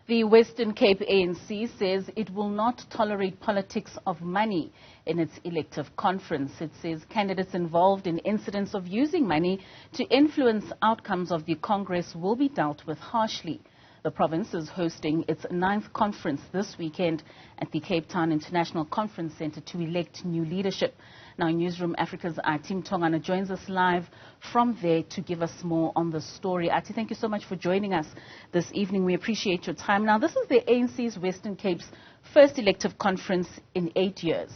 The Western Cape ANC says it will not tolerate politics of money in its elective conference. It says candidates involved in incidents of using money to influence outcomes of the Congress will be dealt with harshly. The province is hosting its 9th conference this weekend at the Cape Town International Conference Centre to elect new leadership. Now, Newzroom Afrika's Athi Mtongana joins us live from there to give us more on the story. Athi, thank you so much for joining us this evening. We appreciate your time. Now, this is the ANC's Western Cape's first elective conference in 8 years.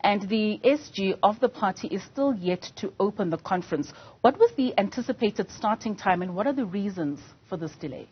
And the SG of the party is still yet to open the conference. What was the anticipated starting time and what are the reasons for this delay?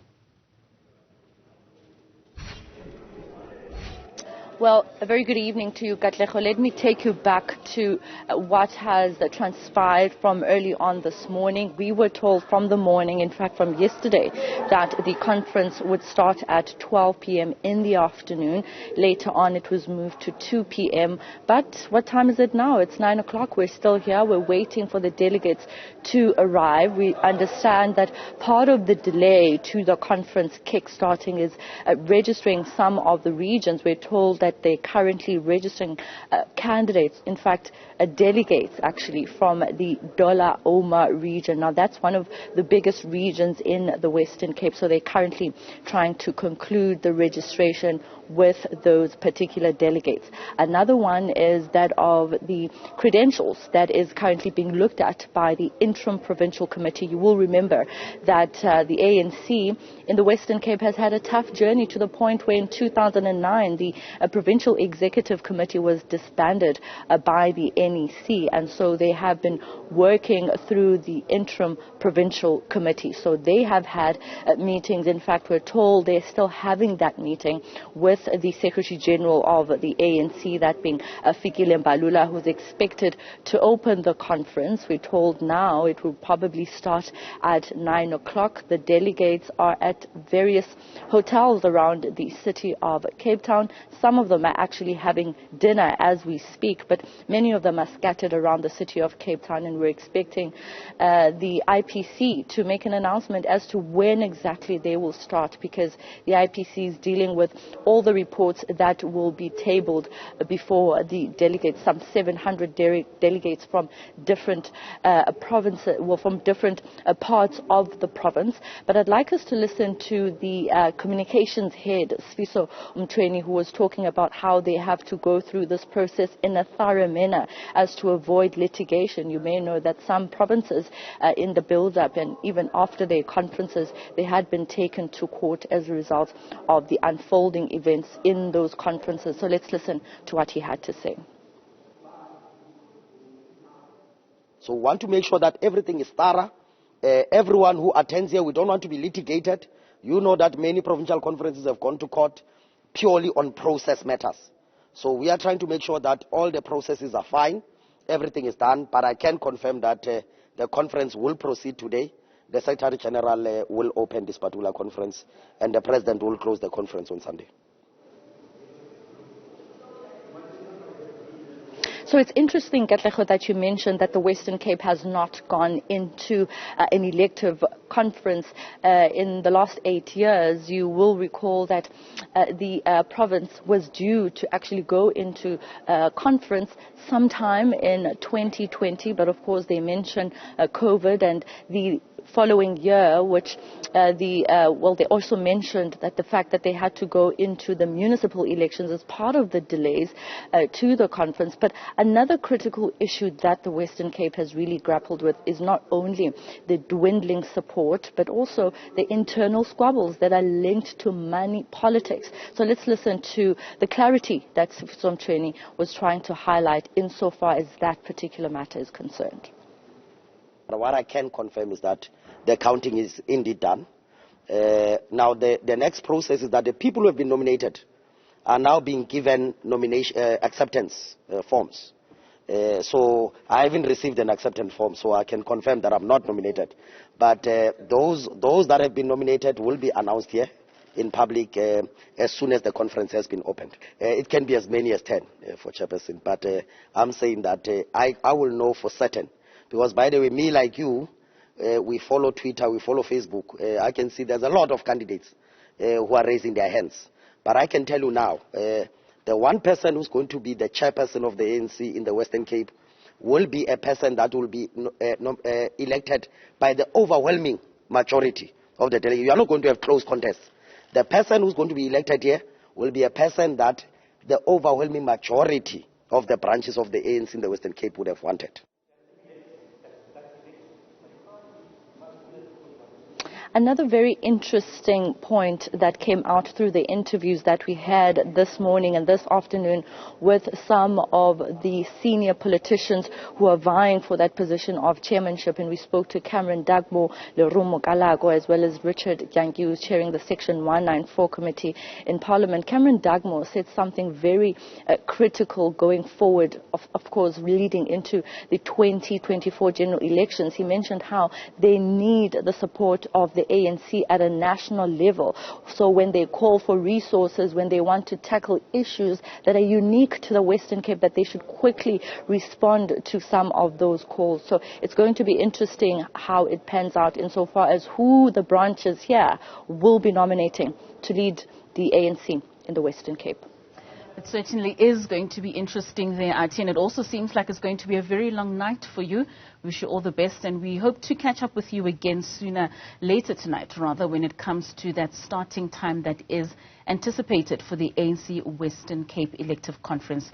Well, a very good evening to you, Katlego. Let me take you back to what has transpired from early on this morning. We were told from the morning, in fact from yesterday, that the conference would start at 12 p.m. in the afternoon. Later on it was moved to 2 p.m. But what time is it now? It's 9 o'clock. We're still here. We're waiting for the delegates to arrive. We understand that part of the delay to the conference kick-starting is registering some of the regions. We're told that they're currently registering candidates, in fact, delegates actually from the Dola Oma region. Now, that's one of the biggest regions in the Western Cape, so they're currently trying to conclude the registration with those particular delegates. Another one is that of the credentials that is currently being looked at by the Interim Provincial Committee. You will remember that the ANC in the Western Cape has had a tough journey to the point where in 2009 the Provincial Executive Committee was disbanded by the NEC, and so they have been working through the Interim Provincial Committee. So they have had meetings. In fact, we're told they're still having that meeting with the Secretary General of the ANC, that being Fikile Mbalula, who's expected to open the conference. We're told now it will probably start at 9 o'clock. The delegates are at various hotels around the city of Cape Town. Some of them are actually having dinner as we speak, but many of them are scattered around the city of Cape Town, and we're expecting the IPC to make an announcement as to when exactly they will start, because the IPC is dealing with all the reports that will be tabled before the delegates, some 700 delegates from different provinces, well, from different parts of the province. But I'd like us to listen to the communications head, Sfiso Mtweni, who was talking about how they have to go through this process in a thorough manner as to avoid litigation. You may know that some provinces in the build-up and even after their conferences, they had been taken to court as a result of the unfolding events in those conferences. So let's listen to what he had to say. So we want to make sure that everything is thorough. Everyone who attends here, we don't want to be litigated. You know that many provincial conferences have gone to court purely on process matters. So we are trying to make sure that all the processes are fine, everything is done, but I can confirm that the conference will proceed today. The Secretary General will open this particular conference, and the President will close the conference on Sunday. So it's interesting, Katlego, that you mentioned that the Western Cape has not gone into an elective conference in the last 8 years. You will recall that the province was due to actually go into a conference sometime in 2020, but of course they mentioned COVID and the following year, which they also mentioned that the fact that they had to go into the municipal elections as part of the delays to the conference. But another critical issue that the Western Cape has really grappled with is not only the dwindling support, but also the internal squabbles that are linked to money politics. So let's listen to the clarity that Sfiso Mtweni was trying to highlight insofar as that particular matter is concerned. What I can confirm is that the counting is indeed done. Now, the next process is that the people who have been nominated are now being given nomination acceptance forms. So I haven't received an acceptance form, so I can confirm that I'm not nominated. But those that have been nominated will be announced here in public as soon as the conference has been opened. It can be as many as 10 for chairperson, but I'm saying that I will know for certain. Because, by the way, me like you, we follow Twitter, we follow Facebook. I can see there's a lot of candidates who are raising their hands. But I can tell you now, the one person who's going to be the chairperson of the ANC in the Western Cape will be a person that will be elected by the overwhelming majority of the delegates. You are not going to have close contests. The person who's going to be elected here will be a person that the overwhelming majority of the branches of the ANC in the Western Cape would have wanted. Another very interesting point that came out through the interviews that we had this morning and this afternoon with some of the senior politicians who are vying for that position of chairmanship. And we spoke to Cameron Dagbo, Lerumo Kalago, as well as Richard Yangi, who's chairing the Section 194 committee in Parliament. Cameron Dagbo said something very critical going forward, of course, leading into the 2024 general elections. He mentioned how they need the support of the ANC at a national level. So when they call for resources, when they want to tackle issues that are unique to the Western Cape, that they should quickly respond to some of those calls. So it's going to be interesting how it pans out insofar as who the branches here will be nominating to lead the ANC in the Western Cape. It certainly is going to be interesting there, Athi, and it also seems like it's going to be a very long night for you. Wish you all the best, and we hope to catch up with you again later tonight, rather, when it comes to that starting time that is anticipated for the ANC Western Cape elective conference.